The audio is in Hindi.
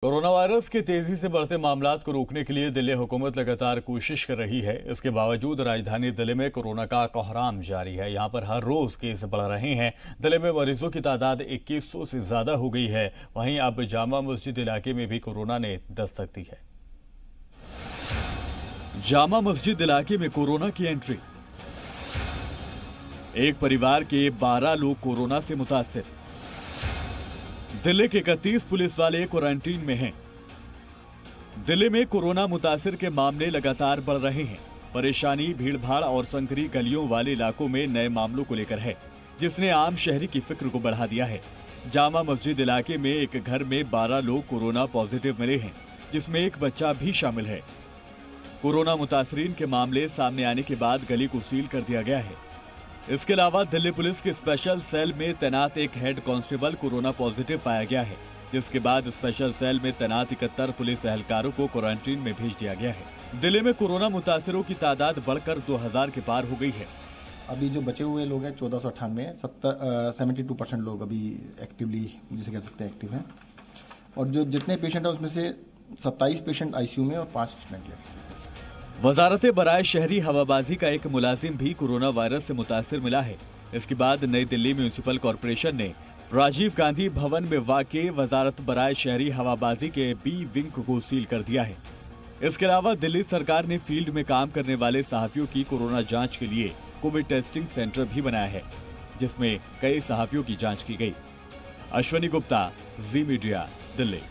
कोरोना वायरस के तेजी से बढ़ते मामलात को रोकने के लिए दिल्ली हुकूमत लगातार कोशिश कर रही है। इसके बावजूद राजधानी दिल्ली में कोरोना का कोहराम जारी है। यहां पर हर रोज केस बढ़ रहे हैं। दिल्ली में मरीजों की तादाद 2100 से ज्यादा हो गई है। वहीं अब जामा मस्जिद इलाके में भी कोरोना ने दस्तक दी है। जामा मस्जिद इलाके में कोरोना की एंट्री। एक परिवार के 12 लोग कोरोना से मुतासिर। दिल्ली के 31 पुलिस वाले क्वारंटीन में हैं। दिल्ली में कोरोना मुतासिर के मामले लगातार बढ़ रहे हैं। परेशानी भीड़भाड़ और संकरी गलियों वाले इलाकों में नए मामलों को लेकर है, जिसने आम शहरी की फिक्र को बढ़ा दिया है। जामा मस्जिद इलाके में एक घर में 12 लोग कोरोना पॉजिटिव मिले हैं, जिसमें एक बच्चा भी शामिल है। कोरोना मुतासरीन के मामले सामने आने के बाद गली को सील कर दिया गया है। इसके अलावा दिल्ली पुलिस के स्पेशल सेल में तैनात एक हेड कांस्टेबल कोरोना पॉजिटिव पाया गया है, जिसके बाद स्पेशल सेल में तैनात 71 पुलिस एहलकारों को क्वारंटीन में भेज दिया गया है। दिल्ली में कोरोना मुतासिरों की तादाद बढ़कर 2000 के पार हो गई है। अभी जो बचे हुए लोग हैं 1498 72% लोग अभी एक्टिवली जिसे कह सकते हैं एक्टिव हैं, और जो जितने पेशेंट हैं उसमें से 27 पेशेंट आईसीयू में और 5 वेंटिलेटर। वजारत बराए शहरी हवाबाजी का एक मुलाजिम भी कोरोना वायरस से मुतासिर मिला है। इसके बाद नई दिल्ली म्यूनिसिपल कॉरपोरेशन ने राजीव गांधी भवन में वाक़े वजारत बराए शहरी हवाबाजी के बी विंग को सील कर दिया है। इसके अलावा दिल्ली सरकार ने फील्ड में काम करने वाले सहाफियों की कोरोना जांच के लिए कोविड टेस्टिंग सेंटर भी बनाया है, जिसमें कई सहाफियों की जांच की गई। अश्विनी गुप्ता, जी मीडिया, दिल्ली।